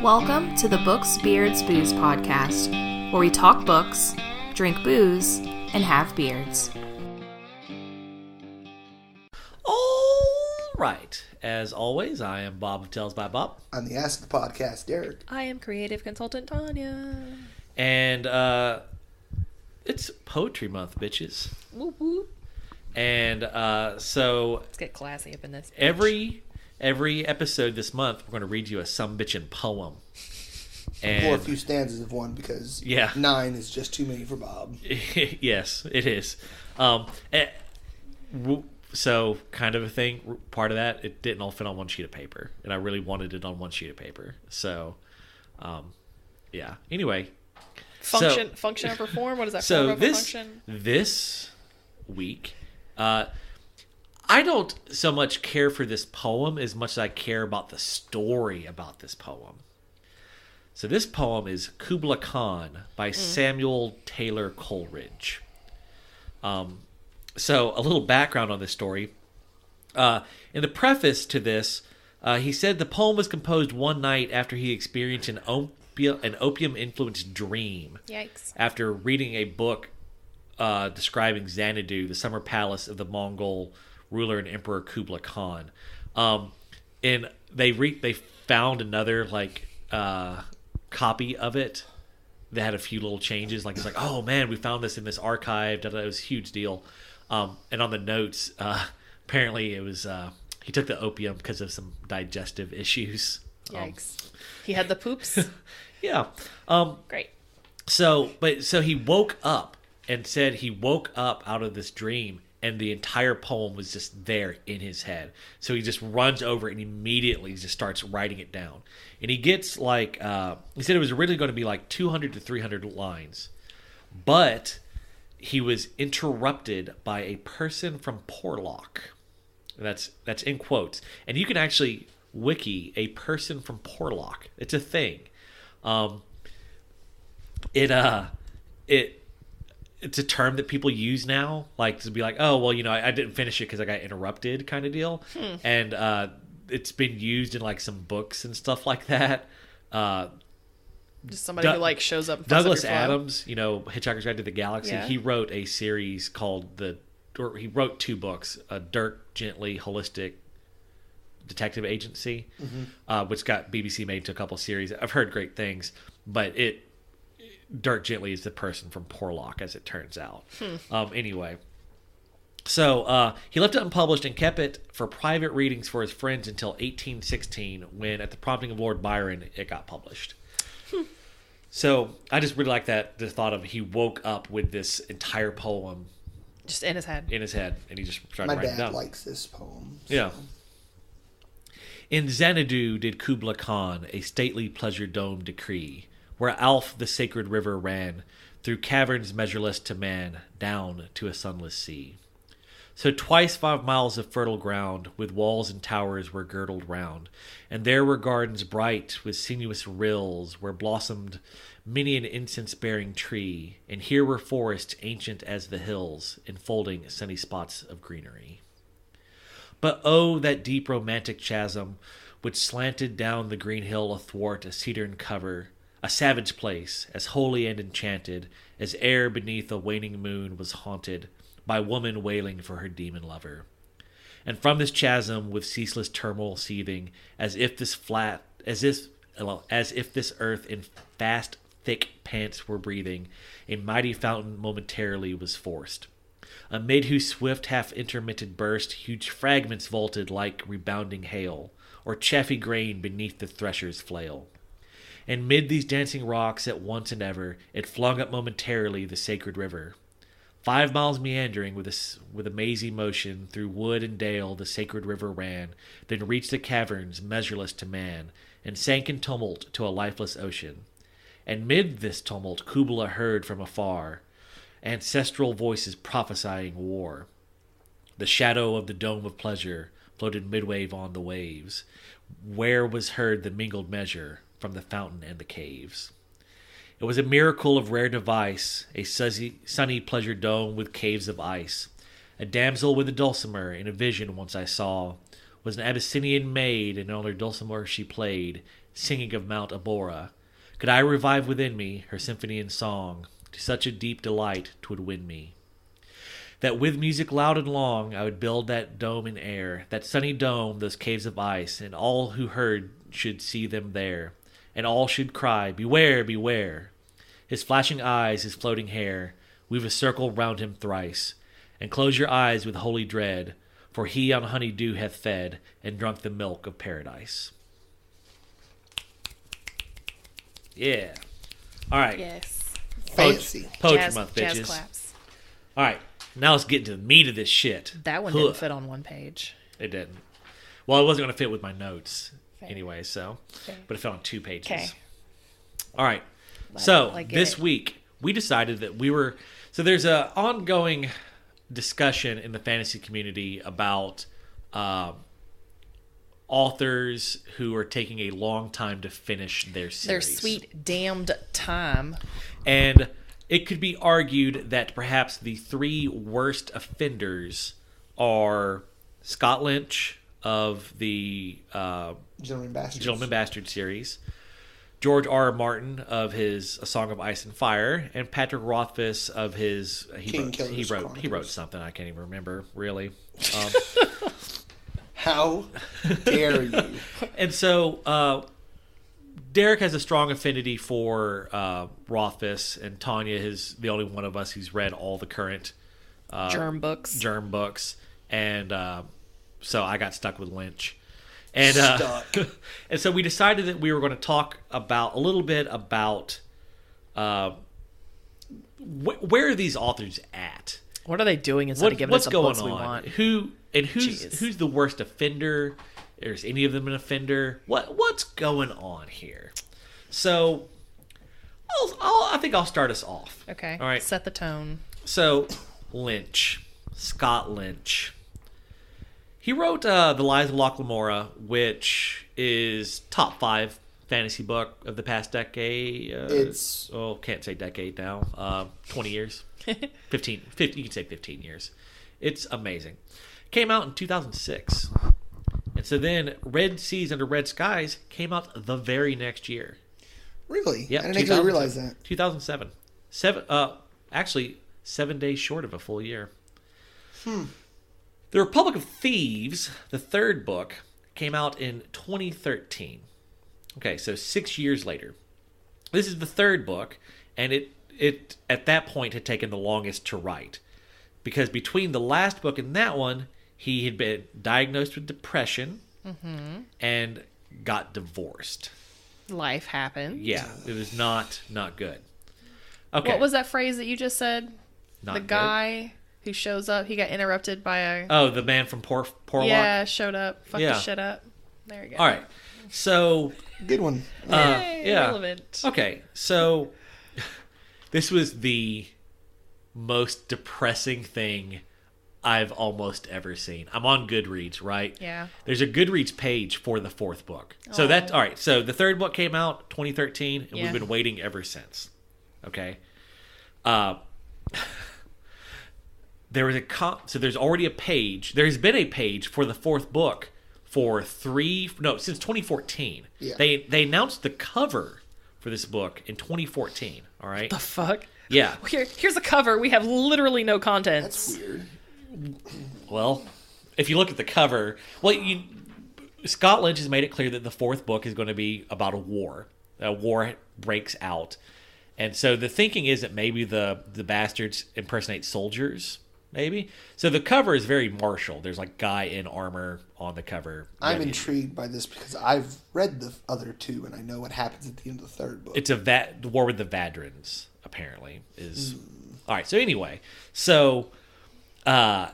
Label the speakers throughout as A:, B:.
A: Welcome to the Books, Beards, Booze podcast, where we talk books, drink booze, and have beards.
B: All right. As always, I am Bob of Tales by Bob.
C: I'm the ass of the podcast, Derek.
D: I am creative consultant Tanya.
B: And it's Poetry Month, bitches.
D: Whoop whoop.
B: And so
D: Let's get classy up in this.
B: every episode this month, we're going to read you a some bitchin' poem.
C: And or a few stanzas of one because 9 is just too many for Bob.
B: Yes, it is. So kind of a thing, part of that, it didn't all fit on one sheet of paper. And I really wanted it on one sheet of paper. So, yeah. Anyway.
D: Function over form? What is that? Form over function?
B: This week, I don't so much care for this poem as much as I care about the story about this poem. So this poem is Kubla Khan by Samuel Taylor Coleridge. So a little background on this story. In the preface to this, he said the poem was composed one night after he experienced an opium-influenced dream.
D: Yikes. After
B: reading a book describing Xanadu, the summer palace of the Mongol ruler and emperor Kubla Khan. And they found another copy of it that had a few little changes. It's like, oh man, we found this in this archive. It was a huge deal. And on the notes, apparently it was he took the opium because of some digestive issues.
D: Yikes. He had the poops?
B: Yeah.
D: Great.
B: So he woke up and said he woke up out of this dream and the entire poem was just there in his head. So he just runs over and immediately just starts writing it down. And he gets he said it was originally going to be 200 to 300 lines. But he was interrupted by a person from Porlock. That's in quotes. And you can actually wiki a person from Porlock. It's a thing. It's a term that people use now, to be like, oh, well, I didn't finish it because I got interrupted kind of deal. And it's been used in some books and stuff like that.
D: Just somebody who shows up.
B: Douglas Adams, Hitchhiker's Guide to the Galaxy.
D: Yeah.
B: He wrote a series he wrote 2 books, Dirk Gently Holistic Detective Agency, which got BBC made to a couple series. I've heard great things, but Dirk Gently is the person from Porlock, as it turns out. Anyway, so he left it unpublished and kept it for private readings for his friends until 1816, when, at the prompting of Lord Byron, it got published. So I just really like the thought of he woke up with this entire poem
D: just in his head.
B: And he just started writing it down.
C: My dad likes this poem. So.
B: Yeah. In Xanadu did Kubla Khan a stately pleasure dome decree, where Alf the sacred river ran, through caverns measureless to man, down to a sunless sea. So twice 5 miles of fertile ground, with walls and towers were girdled round, and there were gardens bright with sinuous rills, where blossomed many an incense-bearing tree, and here were forests ancient as the hills, enfolding sunny spots of greenery. But oh, that deep romantic chasm, which slanted down the green hill athwart a cedarn cover, a savage place, as holy and enchanted, as air beneath a waning moon was haunted, by woman wailing for her demon lover. And from this chasm, with ceaseless turmoil seething, as if this earth in fast, thick pants were breathing, a mighty fountain momentarily was forced, amid whose swift, half-intermitted burst, huge fragments vaulted like rebounding hail, or chaffy grain beneath the thresher's flail. And mid these dancing rocks, at once and ever, it flung up momentarily the sacred river. 5 miles meandering with a mazy motion, through wood and dale the sacred river ran, then reached the caverns measureless to man, and sank in tumult to a lifeless ocean. And mid this tumult Kubla heard from afar ancestral voices prophesying war. The shadow of the dome of pleasure floated midway on the waves, where was heard the mingled measure from the fountain and the caves. It was a miracle of rare device, a sunny pleasure dome with caves of ice. A damsel with a dulcimer in a vision once I saw, was an Abyssinian maid, and on her dulcimer she played, singing of Mount Abora. Could I revive within me her symphony and song, to such a deep delight 'twould win me, that with music loud and long I would build that dome in air, that sunny dome, those caves of ice, and all who heard should see them there, and all should cry, beware, beware. His flashing eyes, his floating hair, weave a circle round him thrice, and close your eyes with holy dread, for he on honey dew hath fed, and drunk the milk of paradise. Yeah. All right.
D: Yes.
C: Fancy.
B: Poetry month, bitches.
D: Jazz claps.
B: All right. Now let's get into the meat of this shit.
D: That one didn't fit on one page.
B: It didn't. Well, it wasn't going to fit with my notes
D: Fair.
B: anyway, so.
D: Fair.
B: But it fell on 2 pages.
D: Okay.
B: All right. So this week, we decided that we were... So there's an ongoing discussion in the fantasy community about authors who are taking a long time to finish their series.
D: Their sweet damned time.
B: And it could be argued that perhaps the 3 worst offenders are Scott Lynch of the Gentleman Bastard series, George R.R. Martin of his A Song of Ice and Fire, and Patrick Rothfuss of his he wrote something I can't even remember really.
C: How dare you?
B: And so Derek has a strong affinity for Rothfuss, and Tanya is the only one of us who's read all the current
D: Germ books,
B: and so I got stuck with Lynch. And and so we decided that we were going to talk about a little bit about where are these authors at?
D: What are they doing instead of giving us the books we want?
B: Who's the worst offender? Is any of them an offender? What's going on here? So I think I'll start us off.
D: Okay.
B: All right.
D: Set the tone.
B: So Lynch, Scott Lynch. He wrote The Lies of Locke Lamora, which is top 5 fantasy book of the past decade. Can't say decade now. 20 years. 15, you can say 15 years. It's amazing. Came out in 2006. And so then Red Seas Under Red Skies came out the very next year.
C: Really?
B: Yep,
C: I didn't actually realize that.
B: 2007. 7 days short of a full year. The Republic of Thieves, the 3rd book, came out in 2013. Okay, so 6 years later. This is the 3rd book, and it at that point had taken the longest to write. Because between the last book and that one, he had been diagnosed with depression and got divorced.
D: Life happened.
B: Yeah, it was not good. Okay.
D: What was that phrase that you just said?
B: Not
D: the
B: good.
D: Guy who shows up, he got interrupted by a...
B: Oh, the man from Porlock?
D: Yeah, showed up. Fucked the shit up. There you go.
B: All right. So...
C: Good one.
D: Relevant.
B: Okay, so this was the most depressing thing I've almost ever seen. I'm on Goodreads, right?
D: Yeah.
B: There's a Goodreads page for the 4th book. So that's... All right, so the 3rd book came out 2013, and we've been waiting ever since. Okay? There was so there's already a page. There's been a page for the 4th book since 2014. Yeah. They announced the cover for this book in 2014. All right.
D: The fuck?
B: Yeah.
D: Here's a cover. We have literally no content.
C: That's weird.
B: Well, if you look at the cover, Scott Lynch has made it clear that the 4th book is going to be about a war. A war breaks out, and so the thinking is that maybe the bastards impersonate soldiers. Maybe. So the cover is very martial. There's like guy in armor on the cover.
C: I'm intrigued by this because I've read the other 2 and I know what happens at the end of the 3rd book.
B: It's the war with the Vadrins, apparently. Is all right. So anyway, so I'm on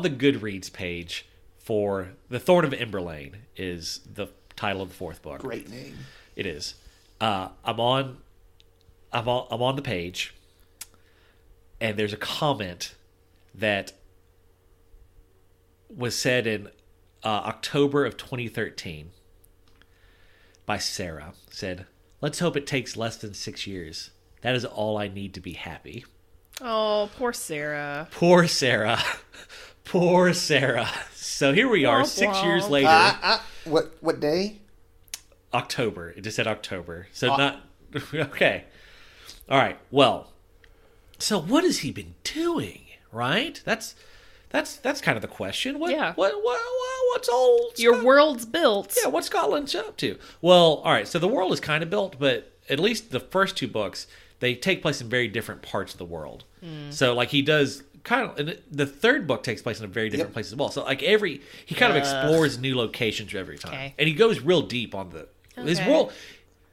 B: the Goodreads page for The Thorn of Emberlane is the title of the 4th book.
C: Great name.
B: It is. I'm on the page. And there's a comment that was said in October of 2013 by Sarah. Said, "Let's hope it takes less than 6 years. That is all I need to be happy."
D: Oh, poor Sarah.
B: Poor Sarah. Poor Sarah. So here we are, 6 years later.
C: What day?
B: October. It just said October. So not... Okay. All right. Well, so what has he been doing, right? That's kind of the question. What's all...
D: Your world's built.
B: Yeah, what's Scott Lynch up to? Well, all right. So the world is kind of built, but at least the first two books, they take place in very different parts of the world. So, like, he does... and the third book takes place in a very different place as well. So like he kind of explores new locations every time, and he goes real deep on his world.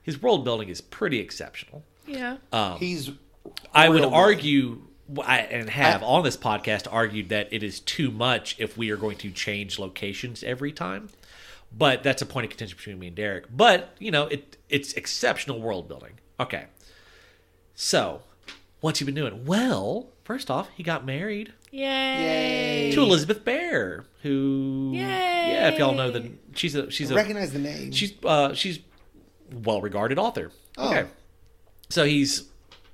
B: His world building is pretty exceptional.
D: Yeah,
B: I would argue, on this podcast argued that it is too much if we are going to change locations every time. But that's a point of contention between me and Derek. But it's exceptional world building. Okay, so what's he been doing? Well, first off, he got married.
D: Yay!
B: To Elizabeth Bear, who, yeah, if y'all know she's a
C: recognize the name.
B: She's well-regarded author.
C: Oh. Okay,
B: so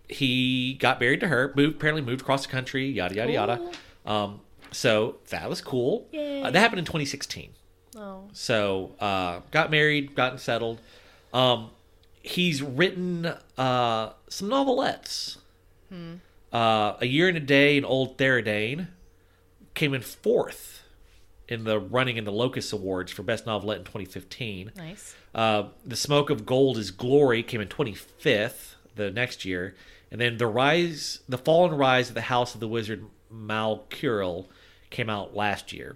B: he got married to her. Apparently moved across the country. Yada yada yada. So that was cool. That happened in 2016.
D: Oh.
B: So got married, gotten settled. He's written some novelettes. A Year and a Day and Old Theridane came in 4th in the running in the Locus Awards for Best Novelette in 2015.
D: Nice.
B: The Smoke of Gold is Glory came in 25th the next year. And then The Fall and Rise of the House of the Wizard Malcural came out last year.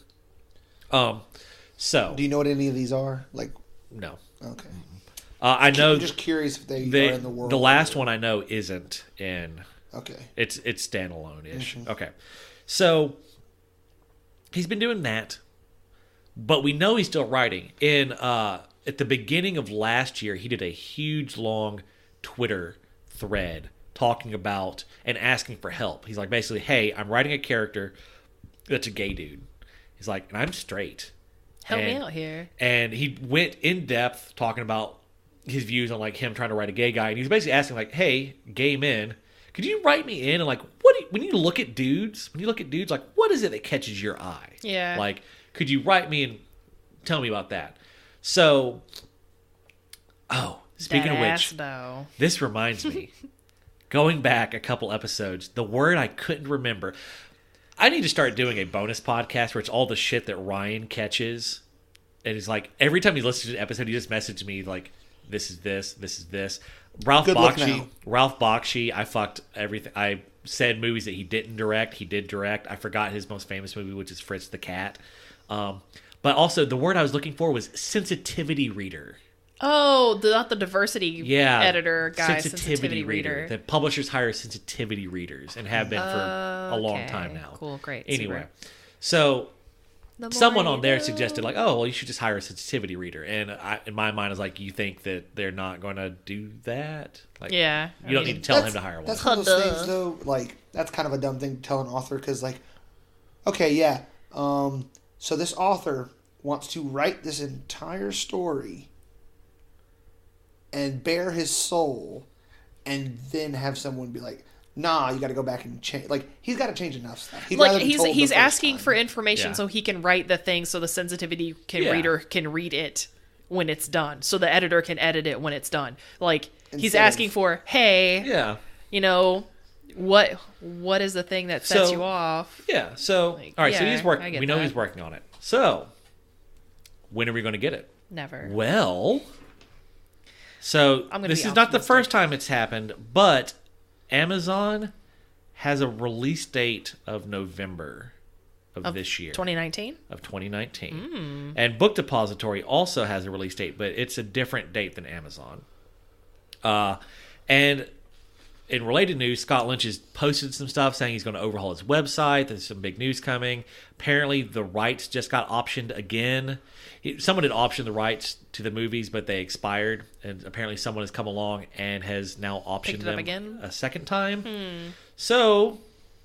B: So,
C: do you know what any of these are? Like,
B: no.
C: Okay.
B: I know.
C: I'm just curious if they are in the world.
B: The last one I know isn't in.
C: Okay.
B: It's standalone-ish. Mm-hmm. Okay. So he's been doing that, but we know he's still writing. At the beginning of last year, he did a huge long Twitter thread talking about and asking for help. He's like, basically, hey, I'm writing a character that's a gay dude. He's like, and I'm straight.
D: Help me out here.
B: And he went in depth talking about his views on like him trying to write a gay guy. And he was basically asking like, hey, gay men, could you write me in? And like, when you look at dudes, like, what is it that catches your eye?
D: Yeah.
B: Like, could you write me and tell me about that? So, speaking of which, this reminds me, going back a couple episodes, the word I couldn't remember. I need to start doing a bonus podcast where it's all the shit that Ryan catches. And he's like, every time he listens to an episode, he just messages me like, this is this, this is this. Ralph Bakshi, I fucked everything. I said movies that he didn't direct. He did direct. I forgot his most famous movie, which is Fritz the Cat. But also, the word I was looking for was sensitivity reader.
D: Oh, not the diversity editor guy, sensitivity reader.
B: The publishers hire sensitivity readers and have been for a long time now.
D: Cool, great.
B: Anyway, so someone on there suggested like, oh, well, you should just hire a sensitivity reader. And in my mind, I was like, you think that they're not going to do that? Like,
D: yeah.
B: You don't need to tell him to hire one.
C: That's one of those things, though. Like, that's kind of a dumb thing to tell an author because, like, okay, yeah. So this author wants to write this entire story and bare his soul, and then have someone be like, "Nah, you got to go back and change." Like, he's got to change enough stuff.
D: He's asking for information so he can write the thing, so the sensitivity reader can read it when it's done, so the editor can edit it when it's done. Like, he's asking for, hey, what is the thing that sets you off?
B: Yeah. So all right. So he's working. We know he's working on it. So when are we going to get it?
D: Never.
B: Well. So this is not the first time it's happened, but Amazon has a release date of November of this year.
D: 2019?
B: Of 2019. And Book Depository also has a release date, but it's a different date than Amazon. And in related news, Scott Lynch has posted some stuff saying he's going to overhaul his website. There's some big news coming. Apparently, the rights just got optioned again. Someone had optioned the rights to the movies, but they expired. And apparently someone has come along and has now optioned them
D: again?
B: A second time. So,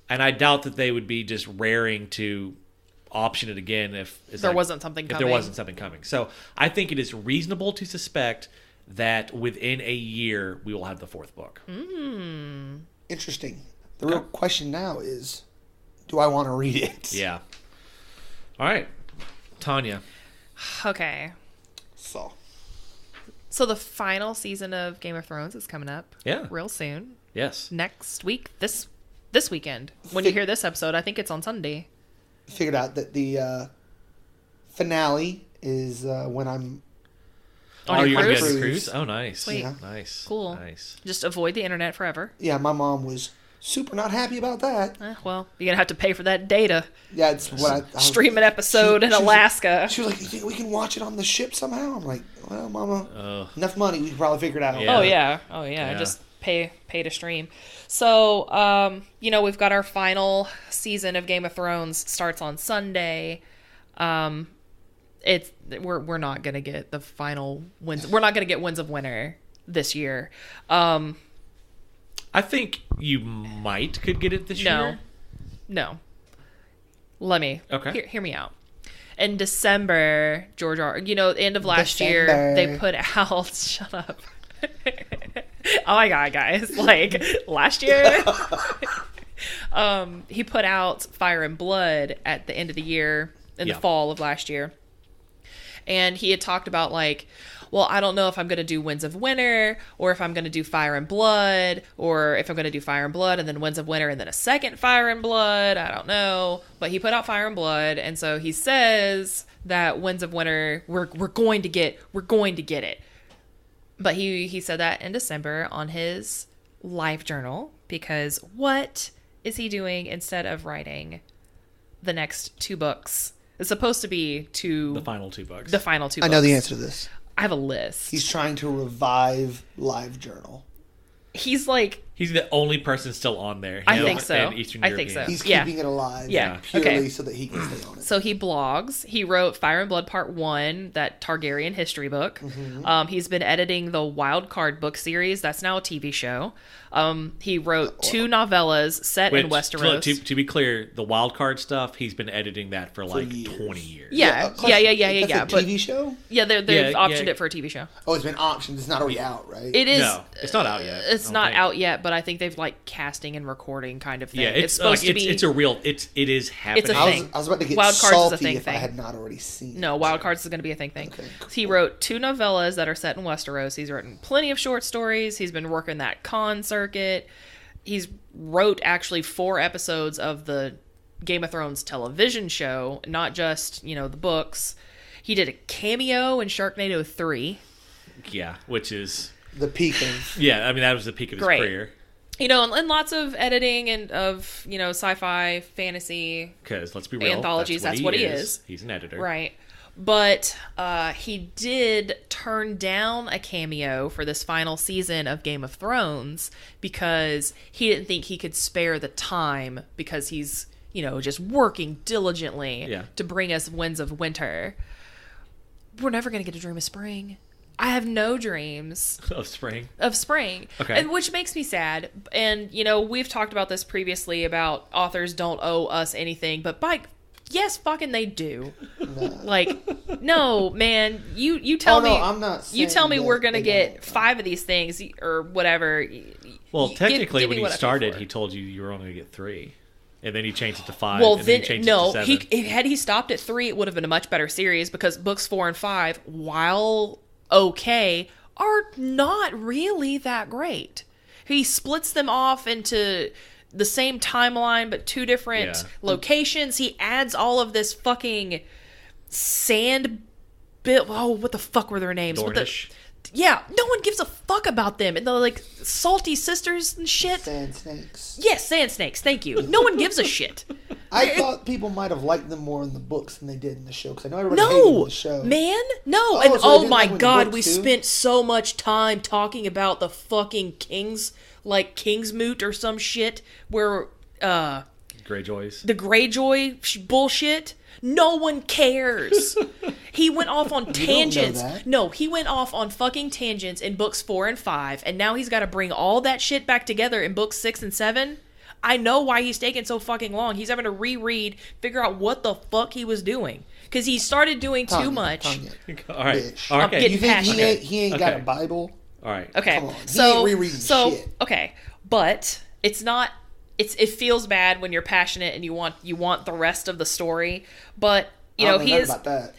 B: and I doubt that they would be just raring to option it again if
D: there wasn't something coming.
B: So I think it is reasonable to suspect that within a year we will have the fourth book.
C: Interesting. The real question now is, do I want to read it?
B: Yeah. All right, Tanya.
D: Okay. So the final season of Game of Thrones is coming up.
B: Yeah.
D: Real soon.
B: Yes.
D: Next week. This weekend. When you hear this episode, I think it's on Sunday.
C: Figured out that the finale is when I'm
B: on your
C: cruise.
B: cruise? Oh, nice.
D: Sweet.
C: Yeah.
B: Nice.
D: Cool.
B: Nice.
D: Just avoid the internet forever.
C: Yeah, my mom was super not happy about that.
D: Well, you're going to have to pay for that data.
C: Yeah, it's what I
D: Stream an episode in Alaska.
C: She was like, "You think we can watch it on the ship somehow?" I'm like, "Well, Mama, enough money, we can probably figure it out."
B: Yeah.
D: Oh yeah. Just pay to stream. So, we've got our final season of Game of Thrones starts on Sunday. We're not gonna get the final wins. We're not gonna get Winds of Winter this year.
B: I think you could get it this year.
D: No. Let me.
B: Okay.
D: Hear me out. In December, George R.R. End of last year, they put out. Shut up. Oh my God, guys! Like last year, he put out Fire and Blood at the end of the year in the fall of last year, and he had talked about like, well, I don't know if I'm going to do Winds of Winter or if I'm going to do Fire and Blood or if I'm going to do Fire and Blood and then Winds of Winter and then a second Fire and Blood. I don't know. But he put out Fire and Blood. And so he says that Winds of Winter, we're going to get it. But he said that in December on his live journal because what is he doing instead of writing the next 2 books? It's supposed to be
B: the final 2 books.
D: The final 2
C: I
D: books.
C: know the answer to this.
D: I have a list.
C: He's trying to revive Live Journal.
D: He's like...
B: He's the only person still on there.
D: I think so.
B: And Eastern European.
D: I think so.
C: He's keeping it alive.
D: Yeah.
C: Purely so that he can stay on it.
D: So he blogs. He wrote Fire and Blood Part 1, that Targaryen history book. Mm-hmm. He's been editing the Wild Card book series. That's now a TV show. He wrote 2 novellas set in Westeros.
B: To be clear, the Wild Card stuff, he's been editing that for like 20 years.
D: Yeah.
C: That's a TV show?
D: Yeah, they've optioned it for a TV show.
C: Oh, it's been optioned. It's not already out, right?
D: It is.
B: No, it's not out yet.
D: It's not out yet, but I think they've like casting and recording kind of thing.
B: Yeah,
D: it's supposed to be.
B: It's a real. It is happening.
D: It's a thing.
C: I was about to get
D: Wild Cards
C: salty
D: is a thing.
C: I had not already seen.
D: No, Wild Cards is going to be a thing.
C: Okay, cool.
D: He wrote 2 novellas that are set in Westeros. He's written plenty of short stories. He's been working that con circuit. He's wrote actually 4 episodes of the Game of Thrones television show, not just the books. He did a cameo in Sharknado 3.
B: Yeah, which is
C: the peak of.
B: Yeah, I mean that was the peak of his career.
D: And lots of editing and of sci-fi, fantasy.
B: Because let's be real,
D: anthologies. That's what he is.
B: He's an editor,
D: right? But he did turn down a cameo for this final season of Game of Thrones because he didn't think he could spare the time because he's just working diligently to bring us Winds of Winter. We're never gonna get a Dream of Spring. I have no dreams
B: of spring.
D: Okay. And which makes me sad. And, we've talked about this previously about authors don't owe us anything, but yes, fucking they do. No. Like, no, man, you tell me.
C: I'm not
D: you tell me we're going to get 5 of these things or whatever.
B: Well, technically, when he started, he told you were only going to get 3. And then he changed it to 5.
D: Well,
B: and then he changed it to 7.
D: Had he stopped at 3, it would have been a much better series because books 4 and 5, while okay, are not really that great. He splits them off into the same timeline but 2 different locations. He adds all of this fucking sand bit. Oh, what the fuck were their names?
B: Dornish.
D: No one gives a fuck about them. And the like salty sisters and shit.
C: Sand snakes.
D: Yes, sand snakes. Thank you. No one gives a shit.
C: I thought people might have liked them more in the books than they did in the show because I know everybody hated the show.
D: Man, no. And
C: so
D: my God, we spent so much time talking about the fucking Kings, like Kingsmoot or some shit, where
B: Greyjoys.
D: The Greyjoy bullshit. No one cares. He went off on tangents.
C: You don't know that.
D: No, he went off on fucking tangents in books 4 and 5, and now he's got to bring all that shit back together in books 6 and 7. I know why he's taking so fucking long. He's having to reread, figure out what the fuck he was doing. Because he started doing too much.
B: All right.
C: Bitch.
B: Okay.
D: I'm getting
C: You think
D: passionate.
C: he ain't got a Bible?
B: All right.
D: Okay.
C: Come on. He ain't rereading shit.
D: Okay. But it's not... It feels bad when you're passionate and you want the rest of the story. But, you know, he is
C: about that.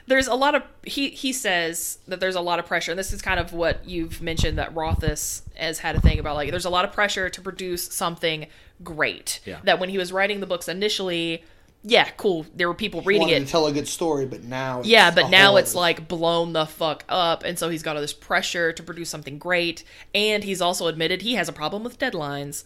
D: There's a lot of he says that there's a lot of pressure, and this is kind of what you've mentioned, that Rothfuss has had a thing about, like, there's a lot of pressure to produce something great.
B: Yeah.
D: That when he was writing the books initially, yeah, cool, there were people reading it
C: to tell a good story, but now
D: it's like blown the fuck up, and so he's got all this pressure to produce something great, and he's also admitted he has a problem with deadlines.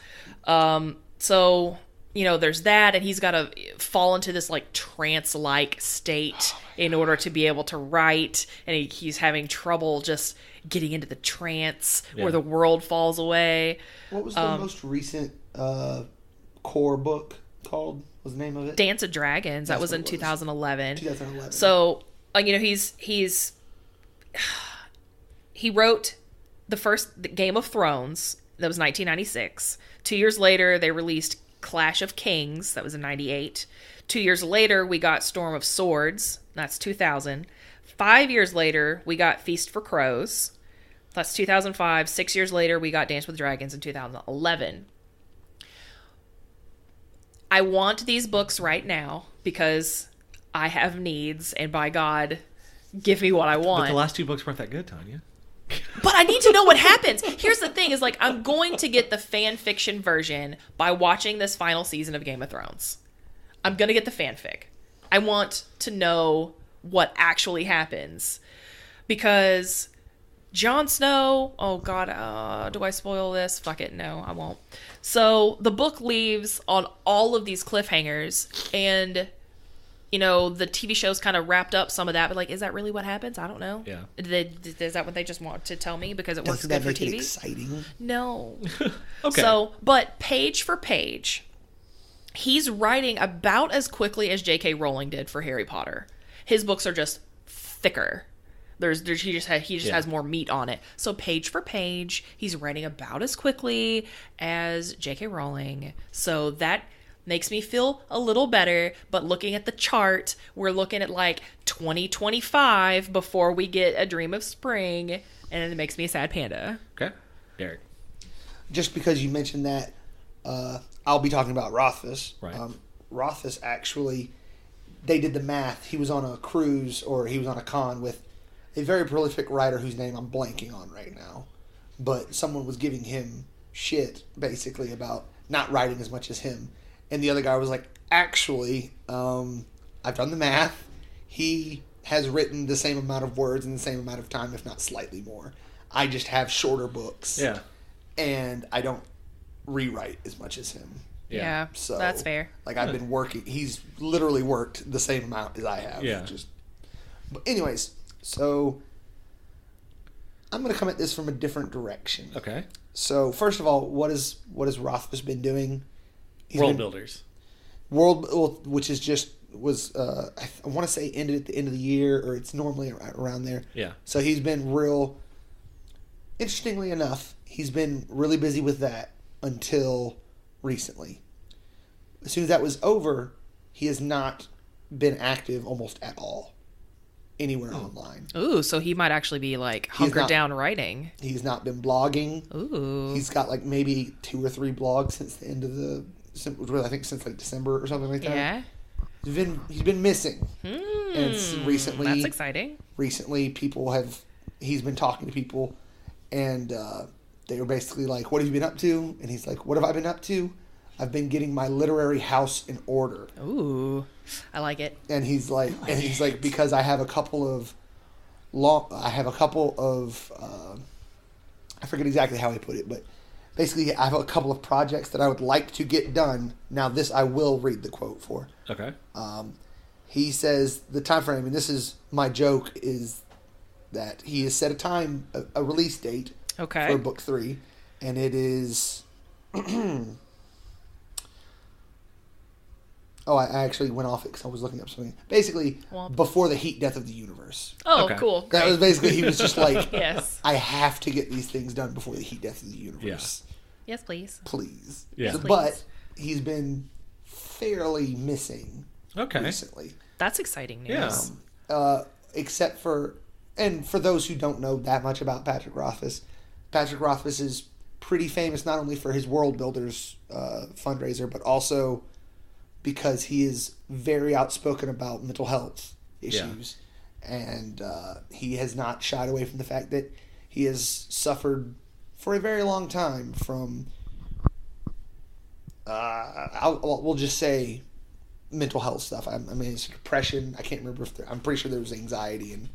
D: So, you know, there's that, and he's got to fall into this, like, trance-like state in order to be able to write, and he's having trouble just getting into the trance where the world falls away.
C: What was the most recent core book called? What was the name of it?
D: Dance of Dragons. That was in 2011.
C: 2011.
D: So, you know, he wrote the first Game of Thrones. That was 1996. 2 years later, they released Clash of Kings. That was in 98. 2 years later, we got Storm of Swords. That's 2000. 5 years later, we got Feast for Crows. That's 2005. 6 years later, we got Dance with Dragons in 2011. I want these books right now because I have needs, and by God, give me what I want.
B: But the last two books weren't that good, Tanya.
D: But I need to know what happens. Here's the thing, is, like, I'm going to get the fan fiction version by watching this final season of Game of Thrones. I'm going to get the fanfic. I want to know what actually happens. Because Jon Snow... Oh, God. Do I spoil this? Fuck it. No, I won't. So the book leaves on all of these cliffhangers, and... You know, the TV show's kind of wrapped up some of that, but, like, is that really what happens? I don't know.
B: Yeah.
D: Is that what they just want to tell me because it works
C: Doesn't
D: good
C: that
D: for
C: make
D: TV?
C: it exciting?
D: No.
B: Okay.
D: So, but page for page, he's writing about as quickly as J.K. Rowling did for Harry Potter. His books are just thicker. He just has more meat on it. So page for page, he's writing about as quickly as J.K. Rowling. So that makes me feel a little better, but looking at the chart, we're looking at like 2025 before we get A Dream of Spring, and it makes me a sad panda.
B: Okay. Derek.
C: Just because you mentioned that, I'll be talking about Rothfuss.
B: Right.
C: Rothfuss actually, they did the math. He was on a cruise, or he was on a con with a very prolific writer whose name I'm blanking on right now. But someone was giving him shit, basically, about not writing as much as him. And the other guy was like, actually, I've done the math. He has written the same amount of words in the same amount of time, if not slightly more. I just have shorter books.
B: Yeah.
C: And I don't rewrite as much as him.
D: Yeah,
C: So
D: that's fair.
C: Like, I've been working. He's literally worked the same amount as I have.
B: Yeah.
C: But anyways, so I'm going to come at this from a different direction.
B: Okay.
C: So first of all, what has Rothfuss been doing?
B: World builders.
C: Which is I want to say ended at the end of the year, or it's normally around there.
B: Yeah.
C: So he's been interestingly enough, he's been really busy with that until recently. As soon as that was over, he has not been active almost at all anywhere online.
D: Ooh, so he might actually be like hunkered down writing.
C: He's not been blogging.
D: Ooh.
C: He's got like maybe 2 or 3 blogs since the end of I think since like December or something like that.
D: Yeah.
C: He's been missing. And recently,
D: that's exciting.
C: Recently, he's been talking to people, and they were basically like, "What have you been up to?" And he's like, "What have I been up to? I've been getting my literary house in order."
D: Ooh, I like it.
C: And he's like, because I have a couple of I forget exactly how he put it, but basically I have a couple of projects that I would like to get done. Now this I will read the quote for.
B: Okay.
C: He says the time frame, and this is my joke, is that he has set a release date for book 3, and it is Oh, I actually went off it because I was looking up something. Basically, before the heat death of the universe.
D: Oh, okay. Cool.
C: That was basically, he was just like,
D: yes.
C: I have to get these things done before the heat death of the universe.
D: Yeah. Yes, please.
C: Please.
B: Yeah.
C: Yes, but he's been fairly missing recently.
D: That's exciting news.
C: Yeah. Except for, and for those who don't know that much about Patrick Rothfuss is pretty famous not only for his World Builders fundraiser, but also because he is very outspoken about mental health issues. Yeah. And he has not shied away from the fact that he has suffered for a very long time from, we'll just say, mental health stuff. I mean, it's depression. I can't remember I'm pretty sure there was anxiety and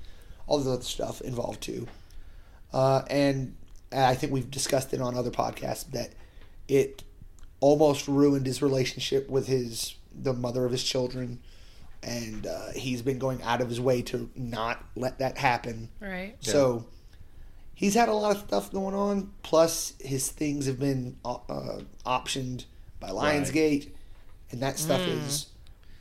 C: all the other stuff involved too. And I think we've discussed it on other podcasts that it almost ruined his relationship with the mother of his children. And he's been going out of his way to not let that happen.
D: Right.
C: So he's had a lot of stuff going on. Plus, his things have been optioned by Lionsgate. Right. And that stuff is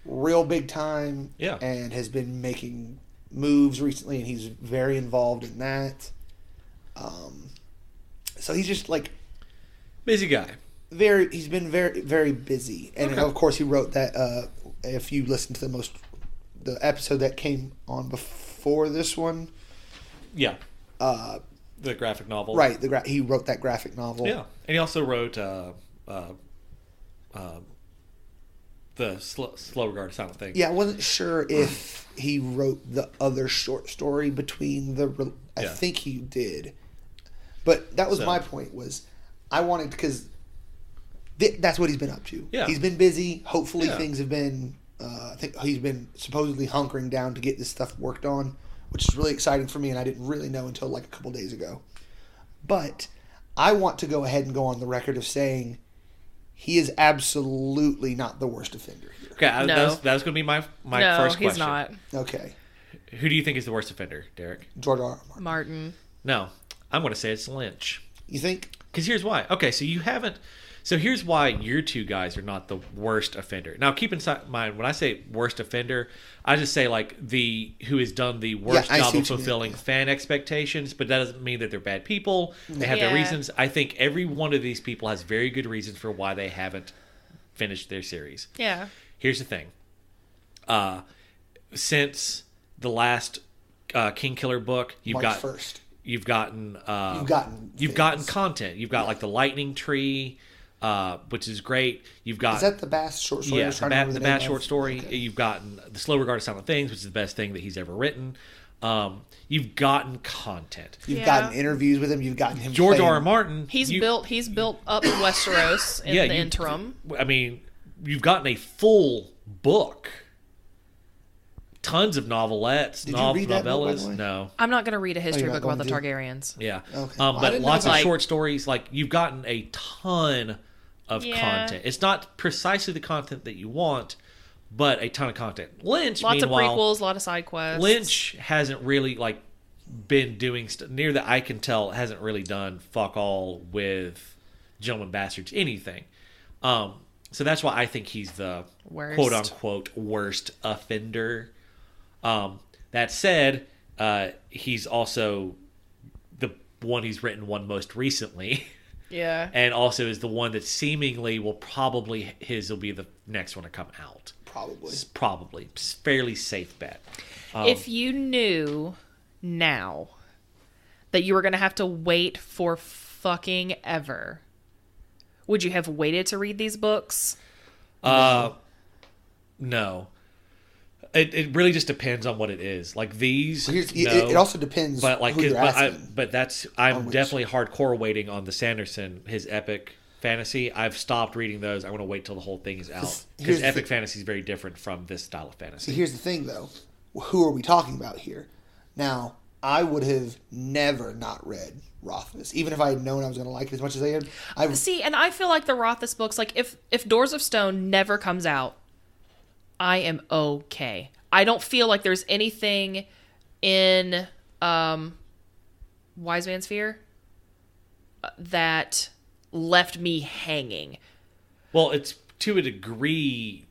C: real big time.
B: Yeah.
C: And has been making moves recently. And he's very involved in that. So he's just like...
B: busy guy.
C: He's been very, very busy. And of course, he wrote that... if you listen to the episode that came on before this one,
B: the graphic novel,
C: right? He wrote that graphic novel,
B: and he also wrote the Slow Regard of Silent Things.
C: Yeah, I wasn't sure if he wrote the other short story between the. I think he did, but that was my point. Was I wanted because. That's what he's been up to.
B: Yeah.
C: He's been busy. Hopefully things have been... I think he's been supposedly hunkering down to get this stuff worked on, which is really exciting for me, and I didn't really know until like a couple days ago. But I want to go ahead and go on the record of saying he is absolutely not the worst offender here.
B: Okay,
D: no.
B: that was going to be my
D: no,
B: first question.
D: He's not.
C: Okay.
B: Who do you think is the worst offender, Derek?
C: George R.R.
D: Martin.
B: No, I'm going to say it's Lynch.
C: You think?
B: Because here's why. Okay, so you haven't... So here's why your two guys are not the worst offender. Now, keep in mind, when I say worst offender, I just say like who has done the worst job of fulfilling fan expectations, but that doesn't mean that they're bad people. They have their reasons. I think every one of these people has very good reasons for why they haven't finished their series.
D: Yeah.
B: Here's the thing. Since the last King Killer book, you've gotten content. You've got like the Lightning Tree, which is great. You've got...
C: Is that the Bass short story?
B: Yeah, the Bass short story. Okay. You've gotten the Slow Regard of Silent Things, which is the best thing that he's ever written. You've gotten content.
C: You've gotten interviews with him. You've gotten him.
B: George R.R. Martin.
D: He's built up Westeros in the interim.
B: I mean, you've gotten a full book. Tons of novelettes,
C: Did you read that book, by
B: novellas.
C: the way?
B: No,
D: I'm not going to read a history book about the Targaryens.
B: Yeah,
C: okay.
B: But lots of short stories. Like you've gotten a ton of content. It's not precisely the content that you want, but a ton of content. Lynch,
D: lots of prequels, a lot of side quests.
B: Lynch hasn't really been doing near that I can tell. Hasn't really done fuck all with Gentleman Bastards anything. So that's why I think he's the quote unquote worst offender. That said, he's also the one he's written one most recently.
D: Yeah.
B: And also is the one that seemingly will be the next one to come out. Probably. Fairly safe bet.
D: If you knew now that you were going to have to wait for fucking ever, would you have waited to read these books?
B: No. It really just depends on what it is. Like these,
C: it also depends.
B: But
C: who you're asking.
B: I'm definitely hardcore waiting on the Sanderson, his epic fantasy. I've stopped reading those. I want to wait till the whole thing is out because epic fantasy is very different from this style of fantasy.
C: See, here's the thing, though. Who are we talking about here? Now, I would have never not read Rothfuss, even if I had known I was going to like it as much as I had.
D: See, and I feel like the Rothfuss books, like if Doors of Stone never comes out, I am okay. I don't feel like there's anything in Wise Man's Fear that left me hanging.
B: Well, it's to a degree.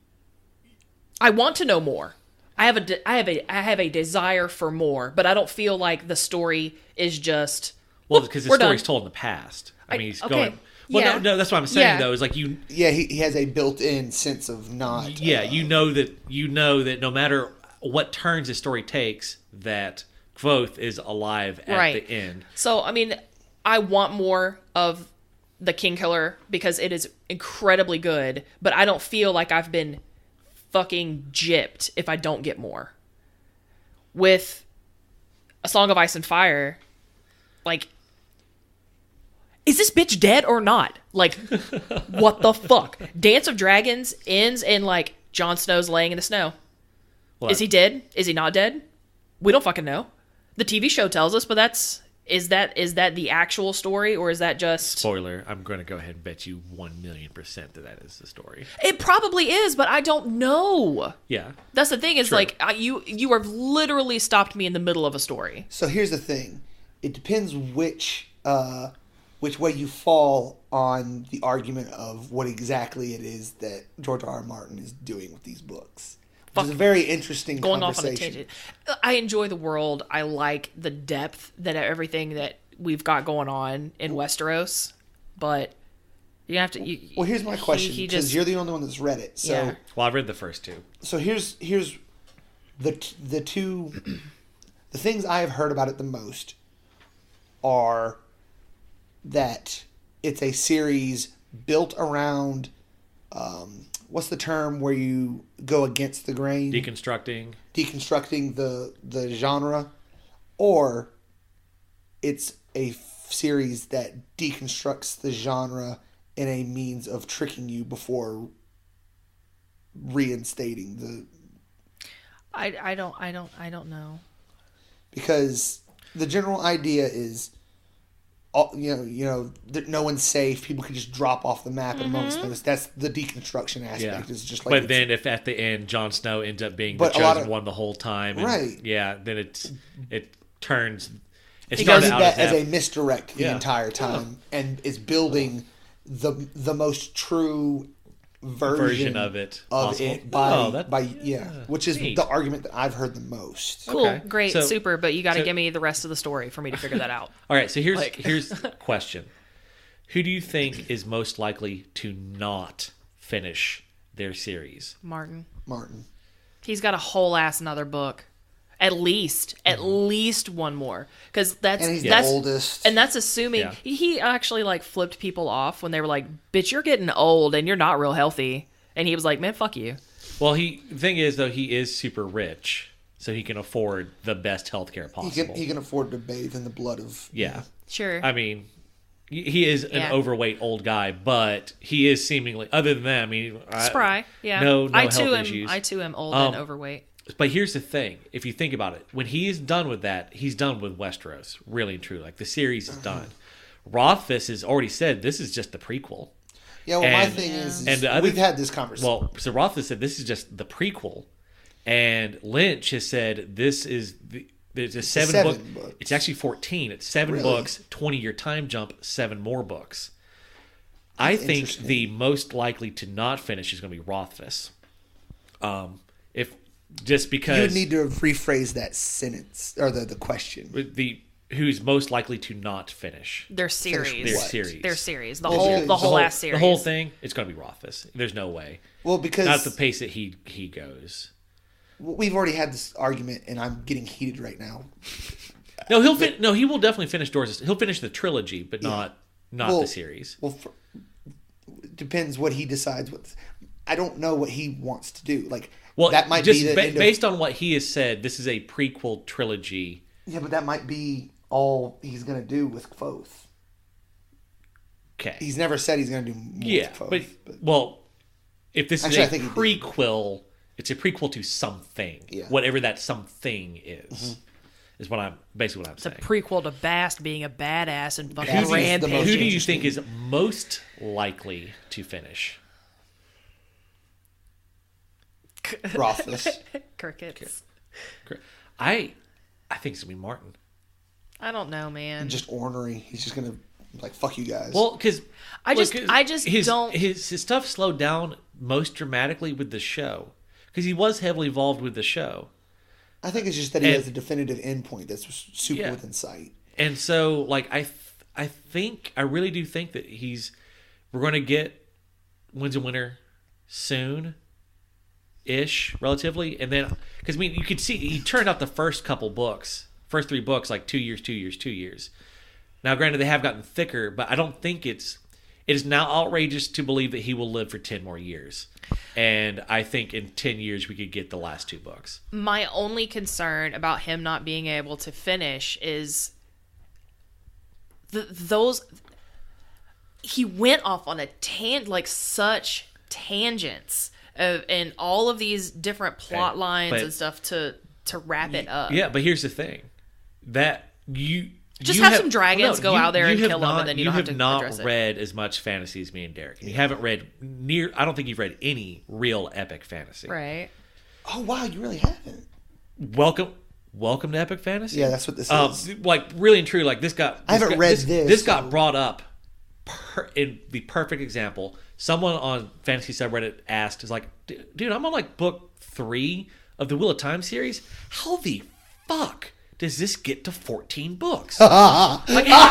D: I want to know more. I have a desire for more, but I don't feel like the story is just.
B: Well, because the story's told in the past. I mean, he's going. Well, no, that's what I'm saying though. Is like you.
C: Yeah, he has a built-in sense of not.
B: Yeah, you know that no matter what turns the story takes, that Kvothe is alive at the end.
D: So I mean, I want more of the King Killer because it is incredibly good, but I don't feel like I've been fucking gypped if I don't get more. With A Song of Ice and Fire, like, is this bitch dead or not? Like, what the fuck? Dance of Dragons ends in, like, Jon Snow's laying in the snow. What? Is he dead? Is he not dead? We don't fucking know. The TV show tells us, but is that the actual story, or is that just...
B: Spoiler, I'm going to go ahead and bet you 1,000,000% that is the story.
D: It probably is, but I don't know.
B: Yeah.
D: That's the thing, is
B: True.
D: like, you have literally stopped me in the middle of a story.
C: So here's the thing. It depends which way you fall on the argument of what exactly it is that George R.R. Martin is doing with these books. It's a very interesting
D: going
C: conversation.
D: Off on a tangent. I enjoy the world. I like the depth that everything that we've got going on in Westeros, but you have to.
C: Well, here's my question, because you're the only one that's read it. So,
D: yeah.
B: Well, I've read the first two.
C: So here's the things I have heard about it the most are that it's a series built around. What's the term where you go against the grain?
B: Deconstructing
C: the genre, or it's a series that deconstructs the genre in a means of tricking you before reinstating the.
D: I don't know.
C: Because the general idea is, that no one's safe. People can just drop off the map at a moment's notice. That's the deconstruction aspect.
B: Yeah.
C: It's just like.
B: But then, if at the end Jon Snow ends up being the chosen one the whole time, and,
C: right?
B: Yeah, then it turns.
C: It does that as a misdirect the entire time, and is building the most true version
B: of it
C: which is
B: neat.
C: the argument that I've heard the most.
D: Cool,
B: okay.
D: Great, super, but you got to give me the rest of the story for me to figure that out.
B: All right, so here's a question: who do you think is most likely to not finish their series?
D: Martin.
C: He's
D: got a whole ass another book. At least one more, because
C: he's the oldest,
D: and that's assuming he actually like flipped people off when they were like, "Bitch, you're getting old and you're not real healthy," and he was like, "Man, fuck you."
B: Well, the thing is though, he is super rich, so he can afford the best healthcare possible.
C: He can afford to bathe in the blood of
D: Sure.
B: I mean, he is an overweight old guy, but he is seemingly, other than that, I mean,
D: spry. Yeah,
B: no health issues.
D: I too am old and overweight.
B: But here's the thing. If you think about it, when he is done with that, he's done with Westeros. Really and truly. Like, the series is done. Rothfuss has already said this is just the prequel.
C: Yeah, well, my thing is we've had this conversation.
B: Well, so Rothfuss said this is just the prequel. And Lynch has said this is... There's a seven book. It's actually 14. It's 7 books, 20-year time jump, 7 more books. I think the most likely to not finish is going to be Rothfuss. Just because...
C: You would need to rephrase that sentence, or the question.
B: Who's most likely to not finish?
D: Their series.
B: Their series.
D: The whole last series.
B: The whole thing, it's going to be Rothfuss. There's no way.
C: Well, because...
B: Not at the pace that he goes.
C: We've already had this argument, and I'm getting heated right now.
B: No, he will definitely finish Doors. He'll finish the trilogy, but not the series.
C: Well, depends what he decides. I don't know what he wants to do. Like...
B: Well,
C: that might
B: just
C: be
B: based on what he has said, this is a prequel trilogy.
C: Yeah, but that might be all he's going to do with Quoth.
B: Okay.
C: He's never said he's going to do more with Quoth.
B: But well, if this is
C: I
B: a
C: think
B: prequel, it's a prequel to something.
C: Yeah.
B: Whatever that something is. Is what I'm saying.
D: It's a prequel to Bast being a badass and fucking
B: rampaging. Who do you think is most likely to finish?
C: Rothfuss.
D: Crickets.
B: I think it's going to be Martin.
D: I don't know, man.
C: Just ornery. He's just going to like, fuck you guys.
B: Well, because
D: his
B: stuff slowed down most dramatically with the show. Because he was heavily involved with the show.
C: I think it's just that he has a definitive endpoint that's super within sight.
B: And so, like, I really do think that we're going to get Winds of Winter soon. Ish, relatively, and then because I mean, you could see he turned out the first 3 books like 2 years. Now, granted, they have gotten thicker, but I don't think it's It is now outrageous to believe that he will live for 10 more years. And I think in 10 years we could get the last 2 books.
D: My only concern about him not being able to finish is he went off on such tangents and all of these different plot lines and stuff to wrap it up.
B: Yeah, but here's the thing. That you
D: have some dragons go out there and kill them, and then you don't have to address it.
B: You have not read as much fantasy as me and Derek. And you haven't read I don't think you've read any real epic fantasy.
D: Right.
C: Oh, wow, you really haven't.
B: Welcome to epic fantasy?
C: Yeah, that's what this is.
B: Really and truly, this got...
C: I haven't read this.
B: This got brought up in the perfect example. Someone on Fantasy Subreddit asked, is like, dude, I'm on book 3 of the Wheel of Time series. How the fuck does this get to 14 books? How? How?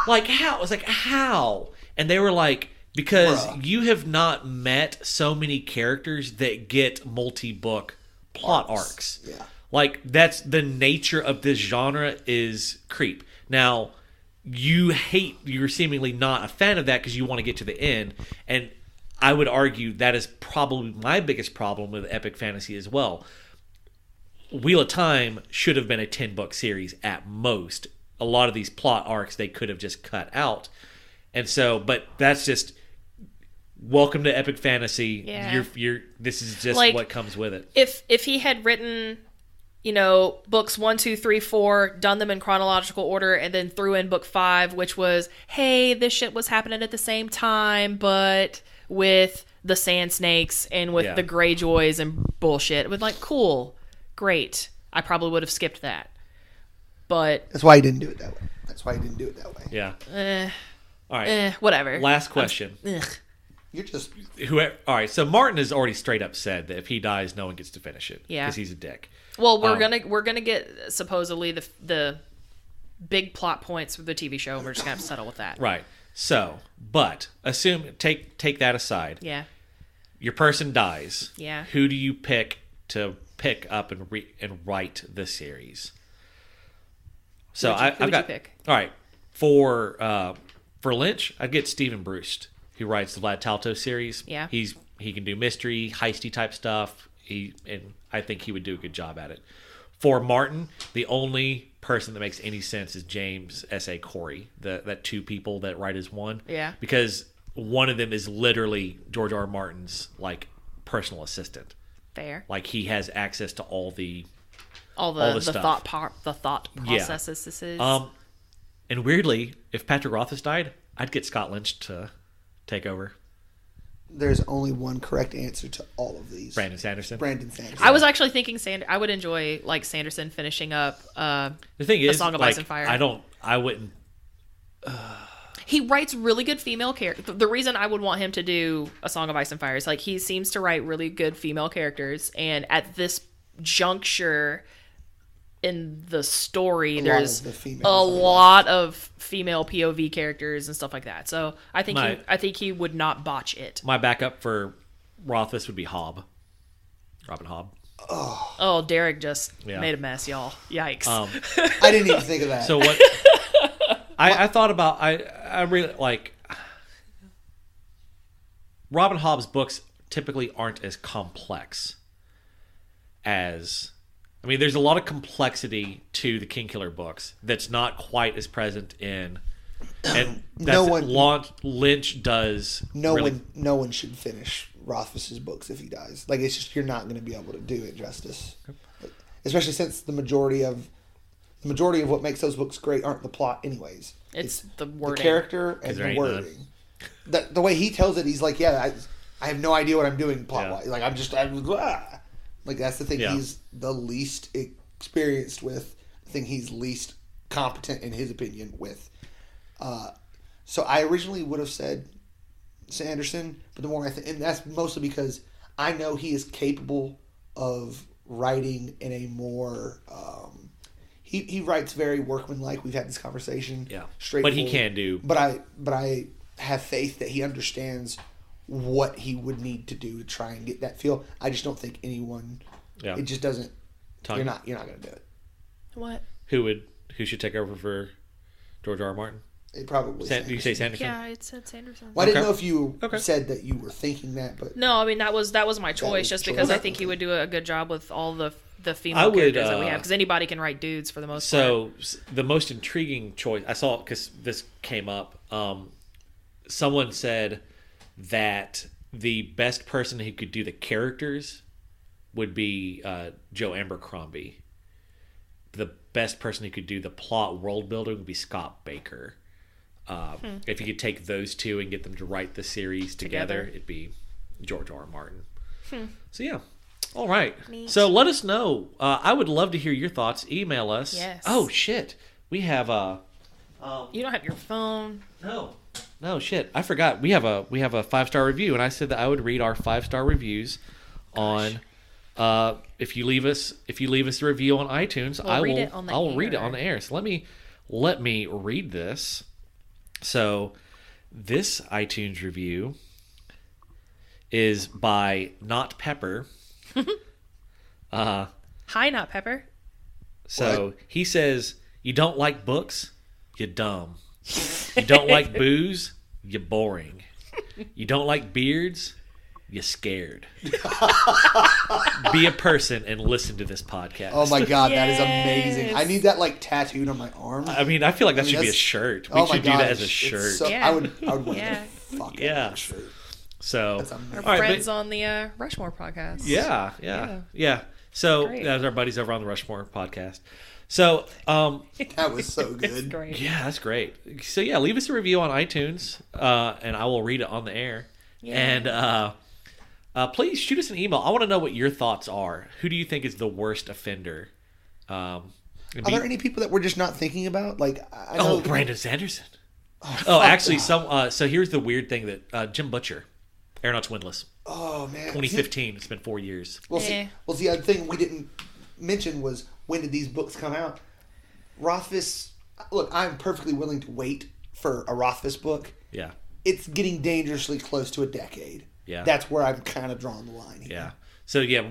B: It's like, how? And they were like, because you have not met so many characters that get multi-book plot arcs.
C: Yeah.
B: That's the nature of this genre is creep. Now, you're seemingly not a fan of that because you want to get to the end. And I would argue that is probably my biggest problem with epic fantasy as well. Wheel of Time should have been a 10-book series at most. A lot of these plot arcs they could have just cut out. And so, but that's just welcome to epic fantasy.
D: Yeah.
B: This is just what comes with it.
D: If he had written, books 1, 2, 3, 4, done them in chronological order, and then threw in book 5, which was, hey, this shit was happening at the same time, but with the sand snakes and with the Greyjoys and bullshit. It was cool. Great. I probably would have skipped that. But
C: that's why he didn't do it that way.
B: Yeah. All right.
D: Whatever.
B: Last question.
C: You're just
B: whoever. All right. So Martin has already straight up said that if he dies, no one gets to finish it.
D: Yeah.
B: Because he's a dick.
D: Well, we're gonna get supposedly the big plot points for the TV show, and we're just gonna have to settle with that.
B: Right. So, but take that aside.
D: Yeah.
B: Your person dies.
D: Yeah.
B: Who do you pick to pick up and write the series? So
D: who would you pick?
B: All right, for Lynch, I'd get Stephen Bruce, who writes the Vlad Talto series.
D: Yeah,
B: he can do mystery, heisty type stuff. And I think he would do a good job at it. For Martin, the only person that makes any sense is James S.A. Corey, that 2 people that write as one.
D: Yeah,
B: because one of them is literally George R.R. Martin's personal assistant.
D: Fair.
B: He has access to all the
D: stuff. the thought processes. This is.
B: And weirdly, if Patrick Rothfuss died, I'd get Scott Lynch to take over.
C: There's only one correct answer to all of these.
B: Brandon Sanderson.
D: I was actually thinking I would enjoy Sanderson finishing up.
B: The thing is,
D: A Song of Ice and Fire.
B: I wouldn't.
D: He writes really good female characters. The reason I would want him to do A Song of Ice and Fire is he seems to write really good female characters, and at this juncture in the story, there's a lot of female POV characters and stuff like that. So I think he would not botch it.
B: My backup for Rothfuss would be Robin Hobb.
D: Oh, Derek just made a mess, y'all. Yikes.
C: I didn't even think of that.
B: So what I thought about, I really Robin Hobb's books typically aren't as complex as... there's a lot of complexity to the Kingkiller books that's not quite as present in... And Lynch does...
C: No one should finish Rothfuss's books if he dies. It's just, you're not going to be able to do it justice. Especially since the majority of what makes those books great aren't the plot anyways.
D: It's the wording.
C: The character and the wording. The way he tells it, he's I have no idea what I'm doing plot-wise. That's the thing he's the least experienced with, the thing he's least competent in his opinion with. So I originally would have said Sanderson, but the more I think, and that's mostly because I know he is capable of writing in a more he writes very workmanlike. We've had this conversation.
B: Yeah,
C: straightforward.
B: But he can do.
C: But I have faith that he understands what he would need to do to try and get that feel. I just don't think anyone. Yeah. It just doesn't. You're not going to do it.
D: What?
B: Who should take over for George R.R. Martin?
C: It probably.
B: Did you say Sanderson?
D: Yeah, it said Sanderson.
C: Well, I didn't know if you said that you were thinking that, but
D: no, I mean that was my choice, just because I think he would do a good job with all the female characters that we have, because anybody can write dudes for the most part.
B: So the most intriguing choice I saw, because this came up, someone said that the best person who could do the characters would be Joe Abercrombie. The best person who could do the plot world building would be Scott Baker. If you could take those two and get them to write the series together, it'd be George R.R. Martin. So yeah. All right.
D: Neat.
B: So let us know. I would love to hear your thoughts. Email us.
D: Yes.
B: Oh shit. We have a.
D: You don't have your phone.
B: No shit. I forgot. We have a 5-star review, and I said that I would read our 5-star reviews on. If you leave us a review on iTunes, I will read it on the air. So let me read this. So this iTunes review is by Not Pepper.
D: Hi, Not Pepper.
B: So what? He says, "You don't like books? You dumb. You don't like booze? You boring. You don't like beards? You scared. Be a person and listen to this podcast."
C: Oh my god, That is amazing. I need that tattooed on my arm.
B: I mean, I feel like that should be a shirt. We should do that as a shirt.
C: So, I would want to fuck that shirt.
B: So
D: our friends on the Rushmore podcast.
B: Yeah. So that was our buddies over on the Rushmore podcast. So
C: that was so good.
D: That's great.
B: Yeah, that's great. So yeah, leave us a review on iTunes, and I will read it on the air. Yeah. And please shoot us an email. I want to know what your thoughts are. Who do you think is the worst offender? Are
C: there any people that we're just not thinking about? I know
B: Brandon Sanderson. Actually, so here's the weird thing that Jim Butcher, Aeronauts Windless.
C: Oh man,
B: 2015. It's been 4 years.
C: Well, the other thing we didn't mention was, when did these books come out? Rothfuss. Look, I'm perfectly willing to wait for a Rothfuss book.
B: Yeah.
C: It's getting dangerously close to a decade.
B: Yeah.
C: That's where I've kind of drawn the line here.
B: Yeah. So yeah,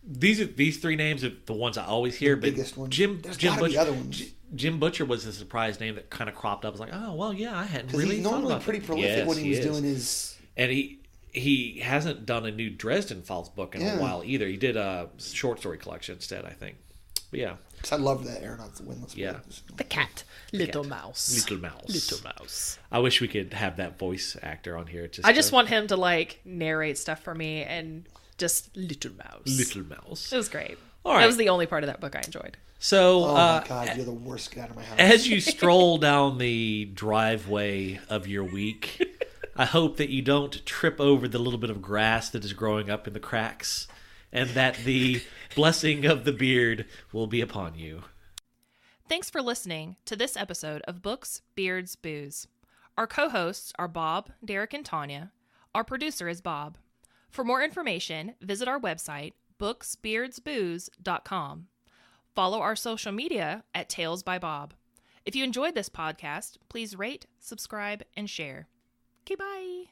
B: these 3 names are the ones I always hear.
C: The biggest ones.
B: Jim Butcher.
C: Be other ones.
B: Jim Butcher was a surprise name that kind of cropped up. I was like, oh well, yeah, I hadn't really.
C: He's normally pretty prolific when he was doing his.
B: And he hasn't done a new Dresden Files book in a while either. He did a short story collection instead, I think. But yeah.
C: Because I love that Aeronauts Windless.
B: Yeah.
D: The cat. Little mouse.
B: I wish we could have that voice actor on here.
D: I just want him to narrate stuff for me, and just Little Mouse. It was great. All right. That was the only part of that book I enjoyed.
B: So,
C: oh my god, you're the worst. Get out of my house.
B: As you stroll down the driveway of your week, I hope that you don't trip over the little bit of grass that is growing up in the cracks, and that the blessing of the beard will be upon you.
A: Thanks for listening to this episode of Books, Beards, Booze. Our co-hosts are Bob, Derek, and Tanya. Our producer is Bob. For more information, visit our website, booksbeardsbooze.com. Follow our social media at Tales by Bob. If you enjoyed this podcast, please rate, subscribe, and share. Okay, bye.